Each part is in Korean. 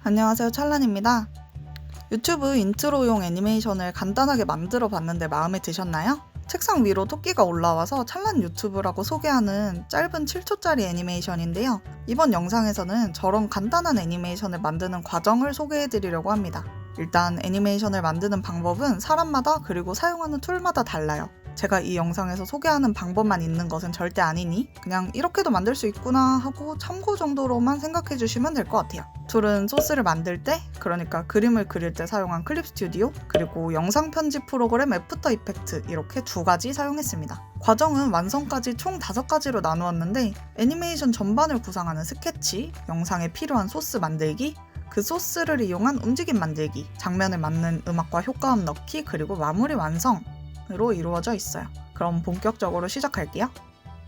안녕하세요, 찰란입니다. 유튜브 인트로용 애니메이션을 간단하게 만들어 봤는데 마음에 드셨나요? 책상 위로 토끼가 올라와서 찰란 유튜브라고 소개하는 짧은 7초짜리 애니메이션인데요. 이번 영상에서는 저런 간단한 애니메이션을 만드는 과정을 소개해 드리려고 합니다. 일단 애니메이션을 만드는 방법은 사람마다 그리고 사용하는 툴마다 달라요. 제가 이 영상에서 소개하는 방법만 있는 것은 절대 아니니 그냥 이렇게도 만들 수 있구나 하고 참고 정도로만 생각해 주시면 될 것 같아요. 툴은 소스를 만들 때, 그러니까 그림을 그릴 때 사용한 클립 스튜디오, 그리고 영상 편집 프로그램 애프터 이펙트 이렇게 두 가지 사용했습니다. 과정은 완성까지 총 5가지로 나누었는데 애니메이션 전반을 구성하는 스케치, 영상에 필요한 소스 만들기, 그 소스를 이용한 움직임 만들기, 장면에 맞는 음악과 효과음 넣기, 그리고 마무리 완성으로 이루어져 있어요. 그럼 본격적으로 시작할게요.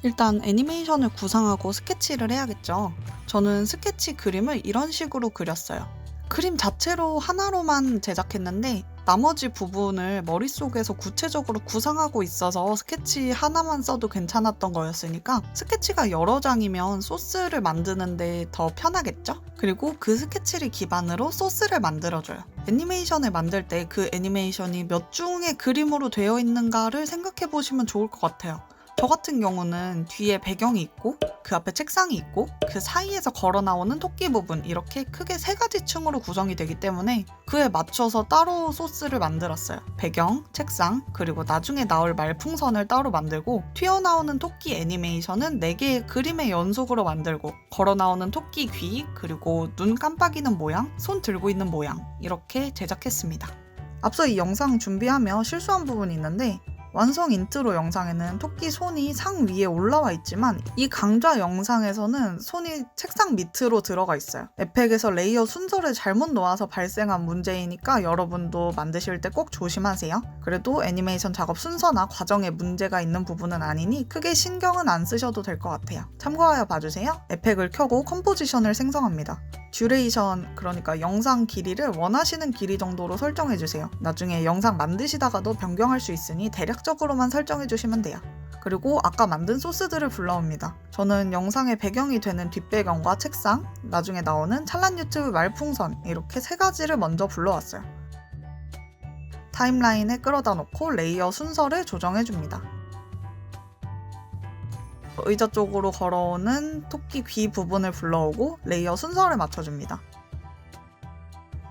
일단 애니메이션을 구상하고 스케치를 해야겠죠. 저는 스케치 그림을 이런 식으로 그렸어요. 그림 자체로 하나로만 제작했는데 나머지 부분을 머릿속에서 구체적으로 구상하고 있어서 스케치 하나만 써도 괜찮았던 거였으니까 스케치가 여러 장이면 소스를 만드는데 더 편하겠죠? 그리고 그 스케치를 기반으로 소스를 만들어줘요. 애니메이션을 만들 때 그 애니메이션이 몇 중의 그림으로 되어 있는가를 생각해 보시면 좋을 것 같아요. 저 같은 경우는 뒤에 배경이 있고 그 앞에 책상이 있고 그 사이에서 걸어 나오는 토끼 부분 이렇게 크게 3가지 층으로 구성이 되기 때문에 그에 맞춰서 따로 소스를 만들었어요. 배경, 책상, 그리고 나중에 나올 말풍선을 따로 만들고 튀어나오는 토끼 애니메이션은 4개의 그림의 연속으로 만들고 걸어 나오는 토끼 귀, 그리고 눈 깜빡이는 모양, 손 들고 있는 모양 이렇게 제작했습니다. 앞서 이 영상 준비하며 실수한 부분이 있는데 완성 인트로 영상에는 토끼 손이 상 위에 올라와 있지만 이 강좌 영상에서는 손이 책상 밑으로 들어가 있어요. 에펙에서 레이어 순서를 잘못 놓아서 발생한 문제이니까 여러분도 만드실 때 꼭 조심하세요. 그래도 애니메이션 작업 순서나 과정에 문제가 있는 부분은 아니니 크게 신경은 안 쓰셔도 될 것 같아요. 참고하여 봐주세요. 에펙을 켜고 컴포지션을 생성합니다. 듀레이션, 그러니까 영상 길이를 원하시는 길이 정도로 설정해주세요. 나중에 영상 만드시다가도 변경할 수 있으니 대략적으로만 설정해주시면 돼요. 그리고 아까 만든 소스들을 불러옵니다. 저는 영상의 배경이 되는 뒷배경과 책상, 나중에 나오는 찰란 유튜브 말풍선 이렇게 3가지를 먼저 불러왔어요. 타임라인에 끌어다 놓고 레이어 순서를 조정해줍니다. 의자 쪽으로 걸어오는 토끼 귀 부분을 불러오고 레이어 순서를 맞춰줍니다.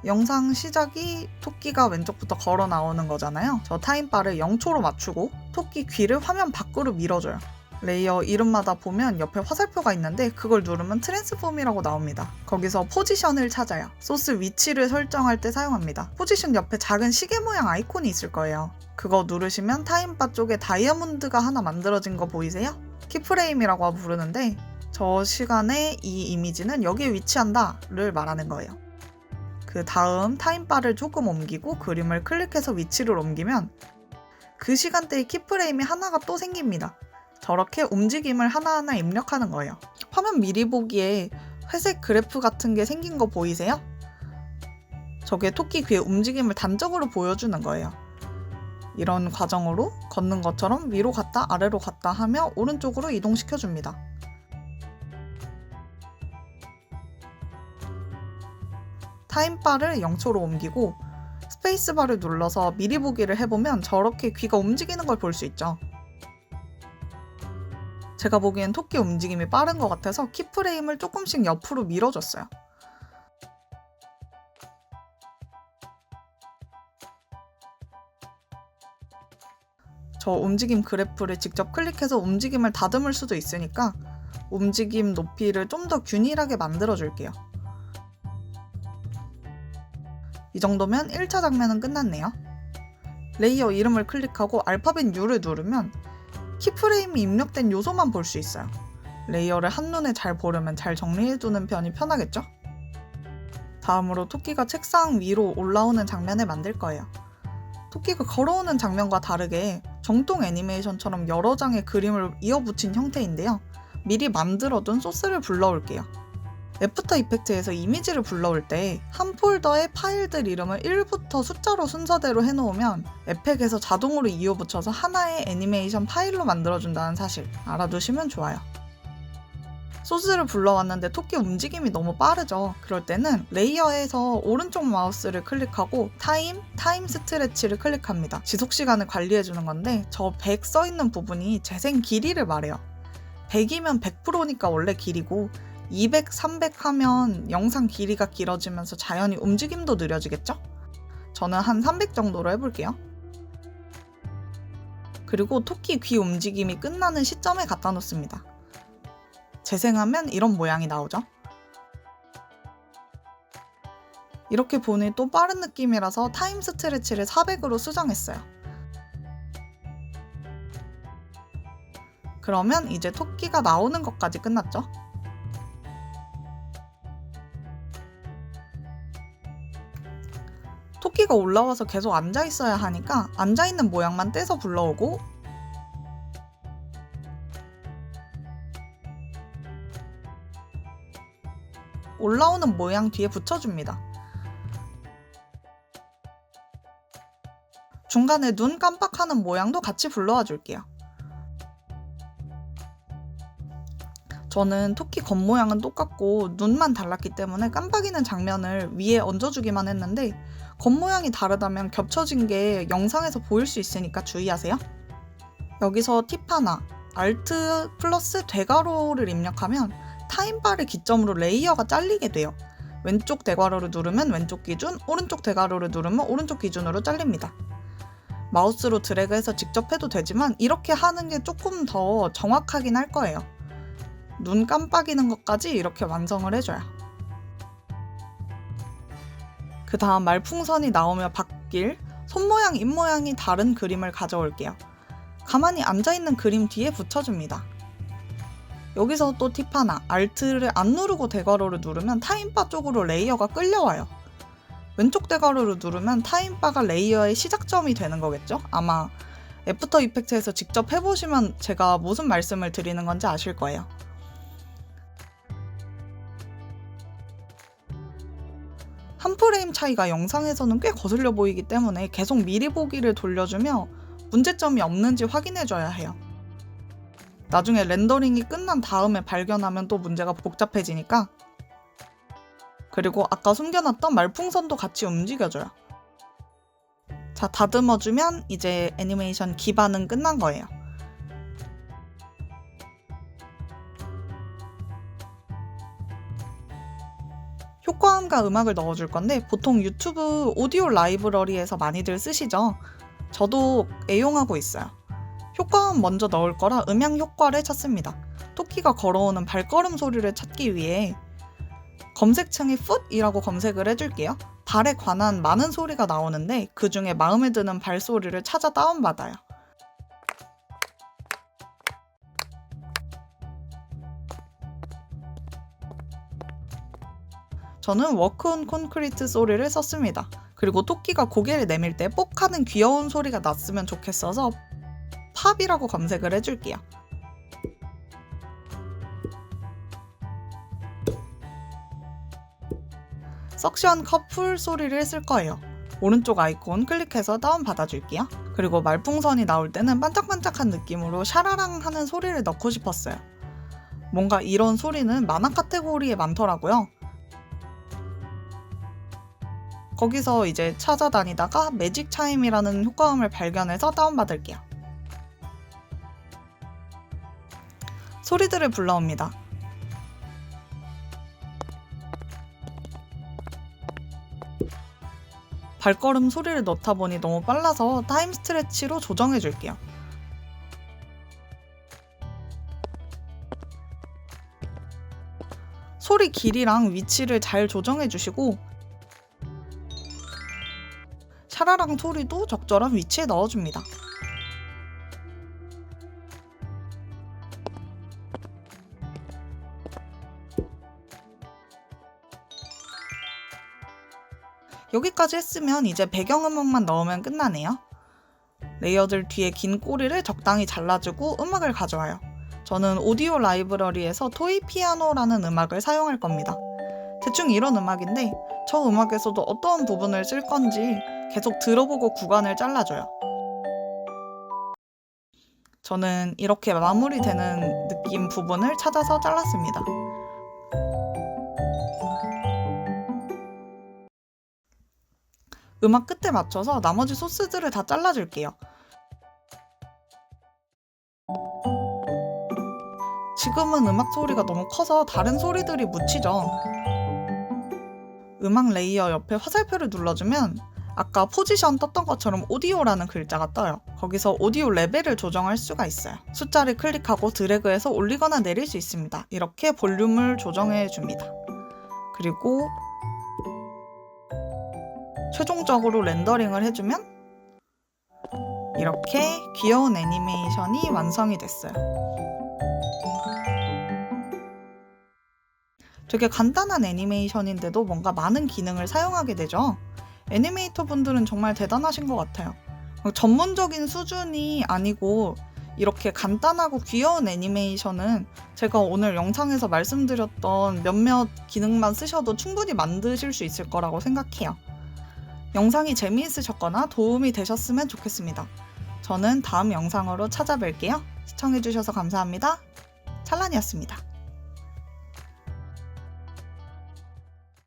영상 시작이 토끼가 왼쪽부터 걸어 나오는 거잖아요. 저 타임바를 0초로 맞추고 토끼 귀를 화면 밖으로 밀어줘요. 레이어 이름마다 보면 옆에 화살표가 있는데 그걸 누르면 트랜스폼이라고 나옵니다. 거기서 포지션을 찾아요. 소스 위치를 설정할 때 사용합니다. 포지션 옆에 작은 시계 모양 아이콘이 있을 거예요. 그거 누르시면 타임바 쪽에 다이아몬드가 하나 만들어진 거 보이세요? 키프레임이라고 부르는데 저 시간에 이 이미지는 여기에 위치한다를 말하는 거예요. 그 다음 타임바를 조금 옮기고 그림을 클릭해서 위치를 옮기면 그 시간대의 키프레임이 하나가 또 생깁니다. 저렇게 움직임을 하나하나 입력하는 거예요. 화면 미리 보기에 회색 그래프 같은 게 생긴 거 보이세요? 저게 토끼 귀의 움직임을 단적으로 보여주는 거예요. 이런 과정으로 걷는 것처럼 위로 갔다 아래로 갔다 하며 오른쪽으로 이동시켜줍니다. 타임바를 0초로 옮기고 스페이스바를 눌러서 미리 보기를 해보면 저렇게 귀가 움직이는 걸 볼 수 있죠. 제가 보기엔 토끼 움직임이 빠른 것 같아서 키프레임을 조금씩 옆으로 밀어줬어요. 저 움직임 그래프를 직접 클릭해서 움직임을 다듬을 수도 있으니까 움직임 높이를 좀 더 균일하게 만들어줄게요. 이 정도면 1차 장면은 끝났네요. 레이어 이름을 클릭하고 알파벳 U를 누르면 키프레임이 입력된 요소만 볼 수 있어요. 레이어를 한눈에 잘 보려면 잘 정리해두는 편이 편하겠죠? 다음으로 토끼가 책상 위로 올라오는 장면을 만들 거예요. 토끼가 걸어오는 장면과 다르게 정통 애니메이션처럼 여러 장의 그림을 이어붙인 형태인데요. 미리 만들어둔 소스를 불러올게요. 애프터 이펙트에서 이미지를 불러올 때 한 폴더에 파일들 이름을 1부터 숫자로 순서대로 해놓으면 에펙에서 자동으로 이어붙여서 하나의 애니메이션 파일로 만들어준다는 사실 알아두시면 좋아요. 소스를 불러왔는데 토끼 움직임이 너무 빠르죠. 그럴 때는 레이어에서 오른쪽 마우스를 클릭하고 타임 스트레치를 클릭합니다. 지속시간을 관리해주는 건데 저 100 써있는 부분이 재생 길이를 말해요. 100이면 100%니까 원래 길이고 200, 300 하면 영상 길이가 길어지면서 자연히 움직임도 느려지겠죠? 저는 한 300 정도로 해볼게요. 그리고 토끼 귀 움직임이 끝나는 시점에 갖다 놓습니다. 재생하면 이런 모양이 나오죠. 이렇게 보니 또 빠른 느낌이라서 타임 스트레치를 400으로 수정했어요. 그러면 이제 토끼가 나오는 것까지 끝났죠. 토끼가 올라와서 계속 앉아 있어야 하니까 앉아 있는 모양만 떼서 불러오고 올라오는 모양 뒤에 붙여줍니다. 중간에 눈 깜빡하는 모양도 같이 불러와 줄게요. 저는 토끼 겉모양은 똑같고 눈만 달랐기 때문에 깜빡이는 장면을 위에 얹어주기만 했는데 겉모양이 다르다면 겹쳐진 게 영상에서 보일 수 있으니까 주의하세요. 여기서 팁 하나, Alt 플러스 대괄호를 입력하면 타임바를 기점으로 레이어가 잘리게 돼요. 왼쪽 대괄호를 누르면 왼쪽 기준, 오른쪽 대괄호를 누르면 오른쪽 기준으로 잘립니다. 마우스로 드래그해서 직접 해도 되지만 이렇게 하는 게 조금 더 정확하긴 할 거예요. 눈 깜빡이는 것까지 이렇게 완성을 해줘요. 그 다음 말풍선이 나오며 바뀔 손모양, 입모양이 다른 그림을 가져올게요. 가만히 앉아있는 그림 뒤에 붙여줍니다. 여기서 또 팁 하나, Alt를 안 누르고 대괄호를 누르면 타임바 쪽으로 레이어가 끌려와요. 왼쪽 대괄호를 누르면 타임바가 레이어의 시작점이 되는 거겠죠? 아마 애프터 이펙트에서 직접 해보시면 제가 무슨 말씀을 드리는 건지 아실 거예요. 한 프레임 차이가 영상에서는 꽤 거슬려 보이기 때문에 계속 미리 보기를 돌려주며 문제점이 없는지 확인해줘야 해요. 나중에 렌더링이 끝난 다음에 발견하면 또 문제가 복잡해지니까. 그리고 아까 숨겨놨던 말풍선도 같이 움직여줘요. 자, 다듬어주면 이제 애니메이션 기반은 끝난 거예요. 효과음과 음악을 넣어줄 건데 보통 유튜브 오디오 라이브러리에서 많이들 쓰시죠? 저도 애용하고 있어요. 효과음 먼저 넣을 거라 음향 효과를 찾습니다. 토끼가 걸어오는 발걸음 소리를 찾기 위해 검색창에 foot이라고 검색을 해줄게요. 발에 관한 많은 소리가 나오는데 그 중에 마음에 드는 발소리를 찾아 다운받아요. 저는 워크 온 콘크리트 소리를 썼습니다. 그리고 토끼가 고개를 내밀 때 뽁 하는 귀여운 소리가 났으면 좋겠어서 팝이라고 검색을 해줄게요. 석션 커플 소리를 쓸 거예요. 오른쪽 아이콘 클릭해서 다운받아줄게요. 그리고 말풍선이 나올 때는 반짝반짝한 느낌으로 샤라랑 하는 소리를 넣고 싶었어요. 뭔가 이런 소리는 만화 카테고리에 많더라고요. 거기서 이제 찾아다니다가 매직 차임이라는 효과음을 발견해서 다운받을게요. 소리들을 불러옵니다. 발걸음 소리를 넣다 보니 너무 빨라서 타임 스트레치로 조정해 줄게요. 소리 길이랑 위치를 잘 조정해 주시고 샤라랑 소리도 적절한 위치에 넣어줍니다. 여기까지 했으면 이제 배경음악만 넣으면 끝나네요. 레이어들 뒤에 긴 꼬리를 적당히 잘라주고 음악을 가져와요. 저는 오디오 라이브러리에서 토이 피아노라는 음악을 사용할 겁니다. 대충 이런 음악인데 저 음악에서도 어떤 부분을 쓸 건지 계속 들어보고 구간을 잘라줘요. 저는 이렇게 마무리되는 느낌 부분을 찾아서 잘랐습니다. 음악 끝에 맞춰서 나머지 소스들을 다 잘라줄게요. 지금은 음악 소리가 너무 커서 다른 소리들이 묻히죠. 음악 레이어 옆에 화살표를 눌러주면 아까 포지션 떴던 것처럼 오디오라는 글자가 떠요. 거기서 오디오 레벨을 조정할 수가 있어요. 숫자를 클릭하고 드래그해서 올리거나 내릴 수 있습니다. 이렇게 볼륨을 조정해 줍니다. 그리고 최종적으로 렌더링을 해주면 이렇게 귀여운 애니메이션이 완성이 됐어요. 되게 간단한 애니메이션인데도 뭔가 많은 기능을 사용하게 되죠. 애니메이터 분들은 정말 대단하신 것 같아요. 전문적인 수준이 아니고 이렇게 간단하고 귀여운 애니메이션은 제가 오늘 영상에서 말씀드렸던 몇몇 기능만 쓰셔도 충분히 만드실 수 있을 거라고 생각해요. 영상이 재미있으셨거나 도움이 되셨으면 좋겠습니다. 저는 다음 영상으로 찾아뵐게요. 시청해주셔서 감사합니다. 찰란이었습니다.